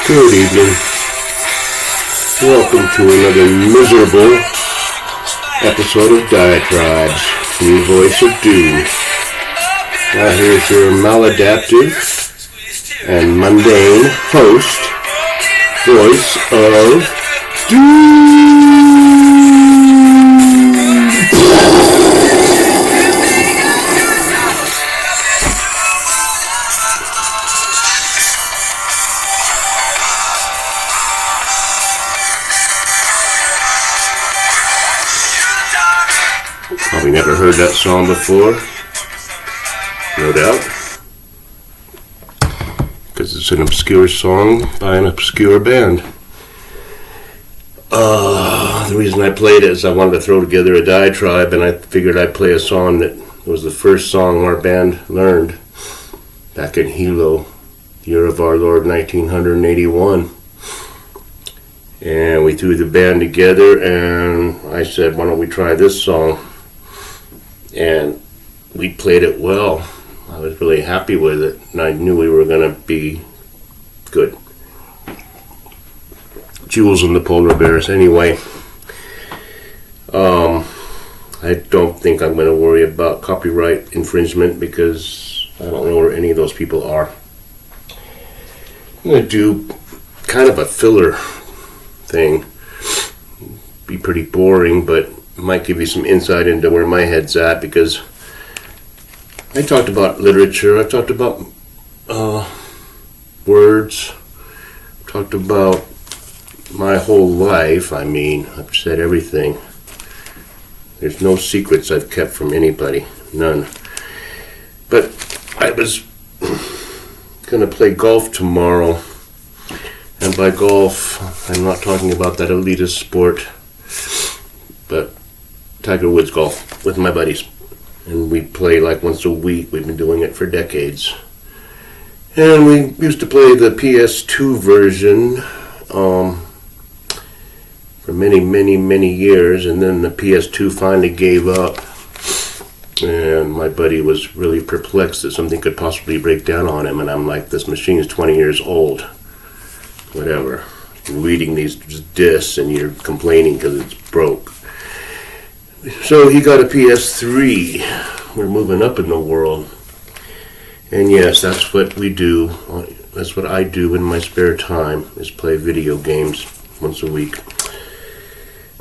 Good evening. Welcome to another miserable episode of Diatribes, the voice of doom. Now here's your maladaptive and mundane host, voice of doom. Probably never heard that song before, no doubt, because it's an obscure song by an obscure band. The reason I played it is I wanted to throw together a diatribe, and I figured I'd play a song that was the first song our band learned back in Hilo, year of our Lord 1981. And we threw the band together, and I said, why don't we try this song? And we played it well. I was really happy with it, and I knew we were going to be good. Jewels and the Polar Bears. Anyway, I don't think I'm going to worry about copyright infringement because I don't know where any of those people are. I'm going to do kind of a filler thing. Be pretty boring, but might give you some insight into where my head's at, because I talked about literature, I talked about words, talked about my whole life. I mean, I've said everything. There's no secrets I've kept from anybody, none. But I was gonna play golf tomorrow, and by golf, I'm not talking about that elitist sport, but Tiger Woods golf with my buddies, and we play like once a week. We've been doing it for decades, and we used to play the PS2 version for many years, and then the PS2 finally gave up, and my buddy was really perplexed that something could possibly break down on him, and I'm like, this machine is 20 years old, whatever. You're reading these discs and you're complaining because it's broke. So he got a PS3. We're moving up in the world. And yes, that's what we do. That's what I do in my spare time, is play video games once a week.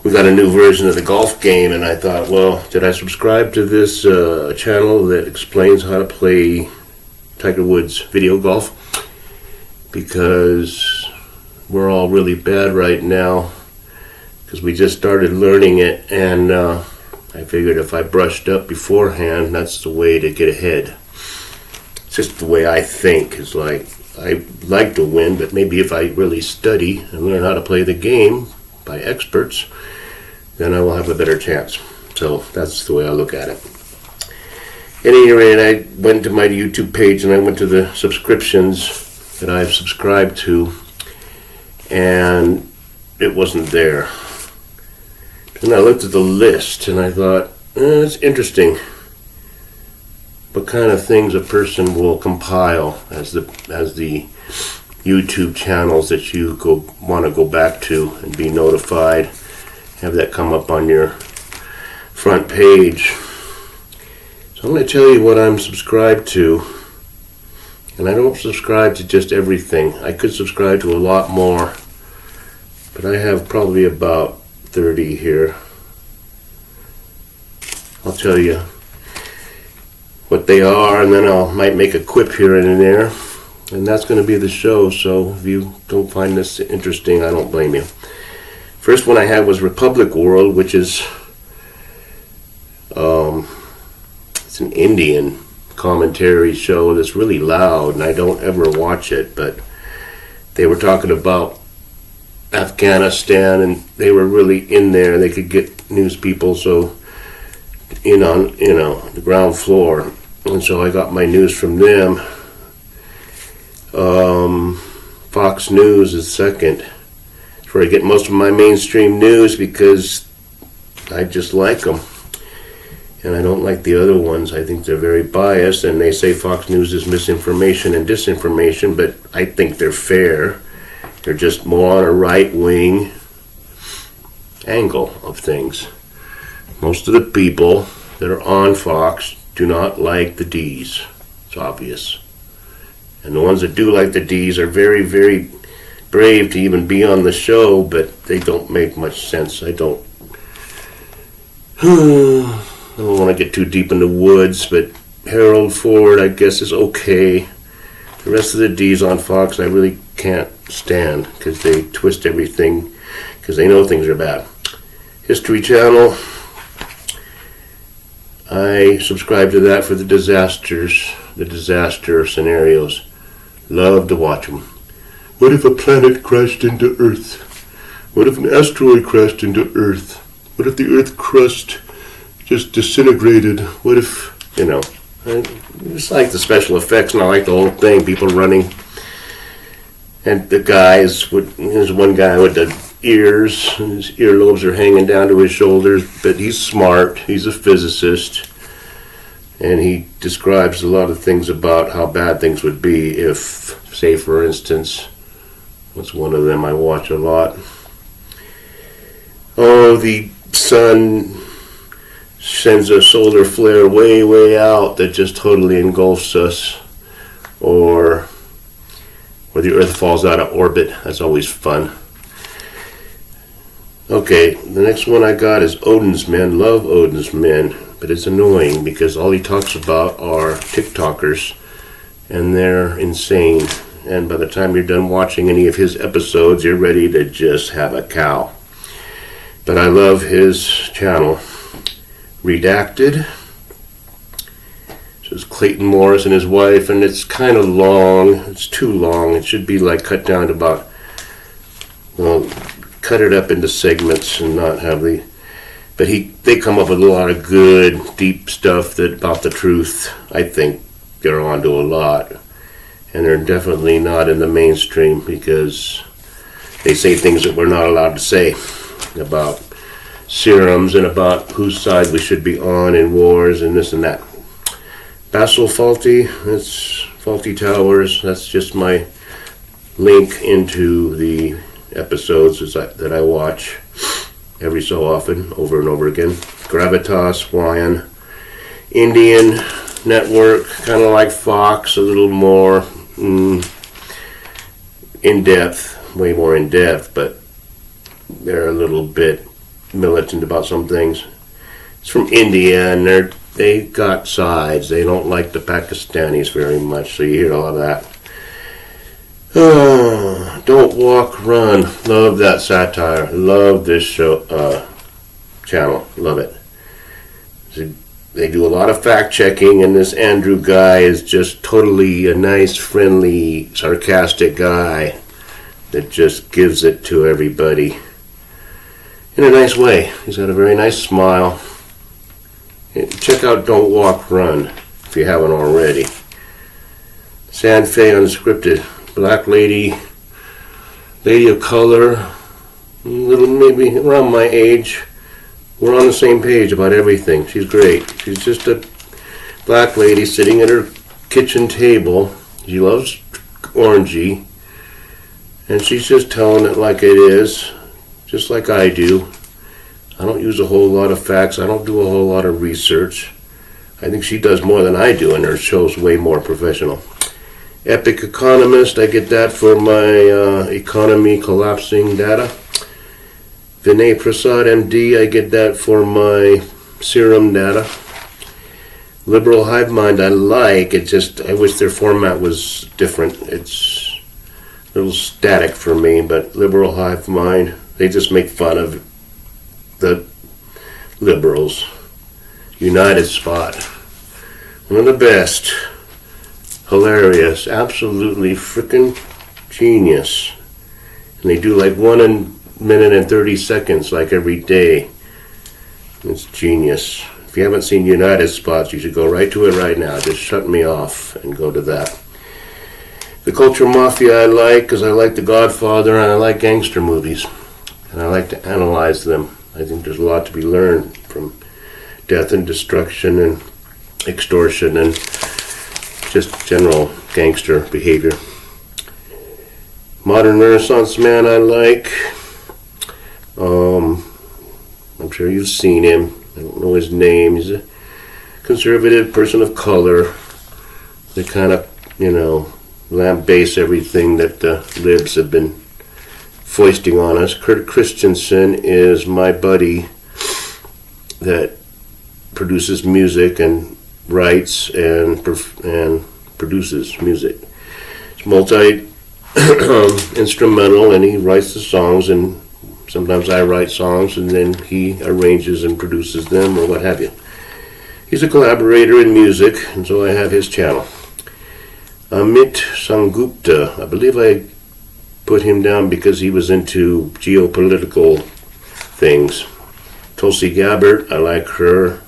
We got a new version of the golf game, and I thought, well, did I subscribe to this channel that explains how to play Tiger Woods video golf? Because we're all really bad right now, because we just started learning it, and I figured if I brushed up beforehand, that's the way to get ahead. It's just the way I think. It's like, I like to win, but maybe if I really study and learn how to play the game by experts, then I will have a better chance. So that's the way I look at it. At any rate, I went to my YouTube page and I went to the subscriptions that I've subscribed to, and it wasn't there. And I looked at the list and I thought, it's interesting what kind of things a person will compile as the YouTube channels that you want to go back to and be notified, have that come up on your front page. So I'm going to tell you what I'm subscribed to. And I don't subscribe to just everything. I could subscribe to a lot more, but I have probably about 30 here. I'll tell you what they are, and then I might make a quip here and there, and that's going to be the show. So if you don't find this interesting, I don't blame you. First one I had was Republic World, which is it's an Indian commentary show that's really loud, and I don't ever watch it, but they were talking about Afghanistan, and they were really in there. They could get news people so in on the ground floor, and so I got my news from them. Fox News is second. It's where I get most of my mainstream news because I just like them. And I don't like the other ones. I think they're very biased, and they say Fox News is misinformation and disinformation, but I think they're fair. They're just more on a right-wing angle of things. Most of the people that are on Fox do not like the D's. It's obvious. And the ones that do like the D's are very, very brave to even be on the show, but they don't make much sense. I don't want to get too deep in the woods, but Harold Ford, I guess, is okay. The rest of the D's on Fox, I really can't stand because they twist everything because they know things are bad. History Channel, I subscribe to that for the disaster scenarios. Love to watch them. What if a planet crashed into Earth? What if an asteroid crashed into Earth? What if the Earth crust just disintegrated? What if, it's like the special effects, and I like the whole thing, people running. And the guys, there's one guy with the ears, his earlobes are hanging down to his shoulders, but he's smart, he's a physicist, and he describes a lot of things about how bad things would be if, say for instance, what's one of them I watch a lot? Oh, the sun sends a solar flare way, way out that just totally engulfs us, or the Earth falls out of orbit. That's always fun. Okay, the next one I got is Odin's Men. Love Odin's Men, but it's annoying because all he talks about are TikTokers, and they're insane. And by the time you're done watching any of his episodes, you're ready to just have a cow. But I love his channel. Redacted. So it's Clayton Morris and his wife, and it's kind of long. It's too long. It should be like cut down to about, cut it up into segments and not have the. But they come up with a lot of good, deep stuff about the truth. I think they're onto a lot, and they're definitely not in the mainstream because they say things that we're not allowed to say about serums and about whose side we should be on in wars and this and that. Basil Fawlty, that's Fawlty Towers. That's just my link into the episodes that I watch every so often, over and over again. Gravitas, Hawaiian, Indian network, kind of like Fox, a little more in-depth, way more in-depth, but they're a little bit militant about some things. It's from India, and they got sides. They don't like the Pakistanis very much, so you hear a lot of that. Don't Walk, Run. Love that satire. Love this show, channel. Love it. They do a lot of fact-checking, and this Andrew guy is just totally a nice, friendly, sarcastic guy that just gives it to everybody in a nice way. He's got a very nice smile. Check out Don't Walk, Run if you haven't already. San Fe Unscripted. Black lady of color, little maybe around my age. We're on the same page about everything. She's great. She's just a black lady sitting at her kitchen table. She loves orangey, and she's just telling it like it is, just like I do. I don't use a whole lot of facts. I don't do a whole lot of research. I think she does more than I do, and her show's way more professional. Epic Economist, I get that for my economy collapsing data. Vinay Prasad, MD, I get that for my serum data. Liberal Hive Mind, I like. I wish their format was different. It's a little static for me, but Liberal Hive Mind, they just make fun of the liberals. United Spot, one of the best. Hilarious, absolutely freaking genius. And they do like 1 minute and 30 seconds like every day. It's genius. If you haven't seen United Spots, you should go right to it right now. Just shut me off and go to that. The Culture Mafia I like because I like The Godfather and I like gangster movies. And I like to analyze them. I think there's a lot to be learned from death and destruction and extortion and just general gangster behavior. Modern Renaissance man I like. I'm sure you've seen him. I don't know his name. He's a conservative person of color. They kind of, lambaste everything that the libs have been foisting on us. Kurt Christensen is my buddy that produces music and writes and produces music. It's multi-instrumental, and he writes the songs, and sometimes I write songs, and then he arranges and produces them, or what have you. He's a collaborator in music, and so I have his channel. Amit Sangupta, I believe I put him down because he was into geopolitical things. Tulsi Gabbard, I like her.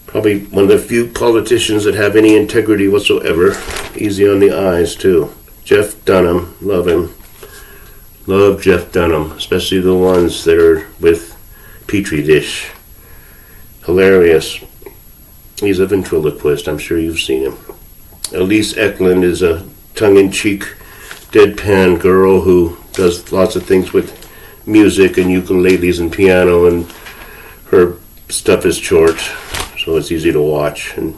Probably one of the few politicians that have any integrity whatsoever. Easy on the eyes, too. Jeff Dunham, love him. Love Jeff Dunham, especially the ones that are with Petri Dish. Hilarious. He's a ventriloquist, I'm sure you've seen him. Elise Eklund is a tongue-in-cheek, deadpan girl who does lots of things with music and ukuleles and piano, and her stuff is short, so it's easy to watch. And,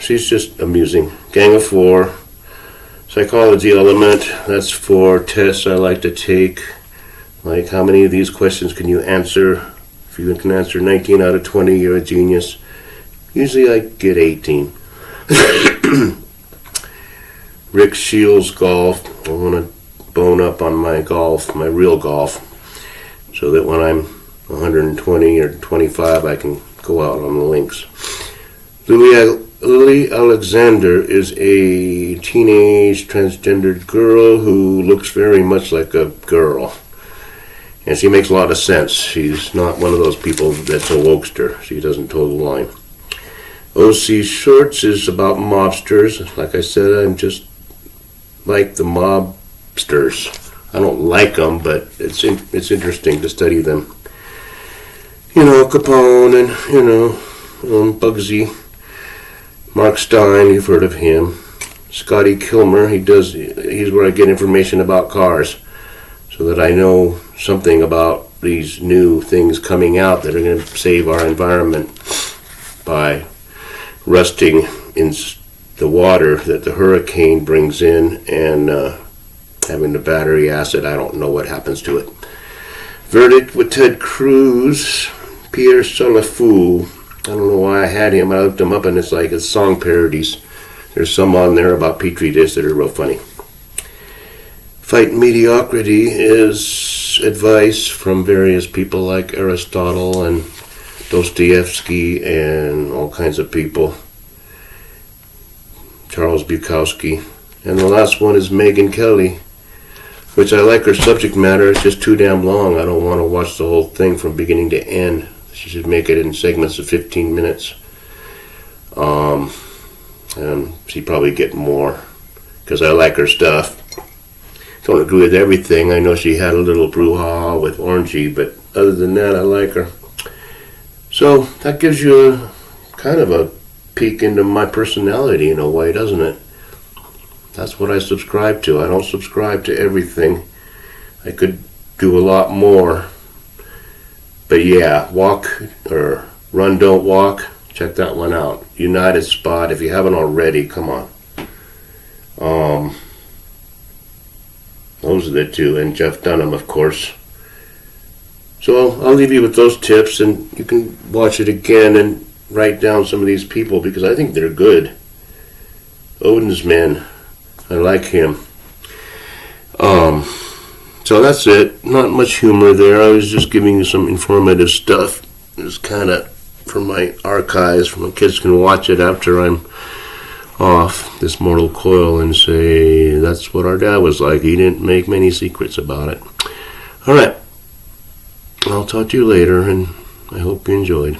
she's just amusing. Gang of Four, Psychology Element, that's 4 tests I like to take. Like, how many of these questions can you answer? If you can answer 19 out of 20, you're a genius. Usually I get 18. Rick Shields Golf. I want to bone up on my golf, my real golf, so that when I'm 120 or 25, I can go out on the links. Lily Alexander is a teenage transgendered girl who looks very much like a girl. And she makes a lot of sense. She's not one of those people that's a wokester. She doesn't toe the line. O.C. Shorts is about mobsters. Like I said, I'm just like the mobsters. I don't like them, but it's interesting to study them. Capone and, Bugsy. Mark Stein, you've heard of him. Scotty Kilmer, he's where I get information about cars, so that I know something about these new things coming out that are going to save our environment by rusting in the water that the hurricane brings in, and having the battery acid. I don't know what happens to it. Verdict with Ted Cruz. Pierre Solifou. I don't know why I had him. I looked him up, and it's song parodies. There's some on there about Petri Dish that are real funny. Fight Mediocrity is advice from various people like Aristotle and Dostoevsky and all kinds of people. Charles Bukowski. And the last one is Megyn Kelly, which I like her subject matter. It's just too damn long. I don't want to watch the whole thing from beginning to end. She should make it in segments of 15 minutes. And she'd probably get more, because I like her stuff. Don't agree with everything. I know she had a little brouhaha with Orangey, but other than that, I like her. So that gives you kind of a peek into my personality in a way, doesn't it? That's what I subscribe to. I don't subscribe to everything. I could do a lot more. But yeah, walk or run, don't walk. Check that one out. United Spot. If you haven't already, come on. Those are the two. And Jeff Dunham, of course. So I'll leave you with those tips, and you can watch it again and write down some of these people, because I think they're good. Odin's Men. I like him. So that's it. Not much humor there. I was just giving you some informative stuff. It's kind of from my archives. My kids can watch it after I'm off this mortal coil and say, that's what our dad was like. He didn't make many secrets about it. All right. I'll talk to you later, and I hope you enjoyed.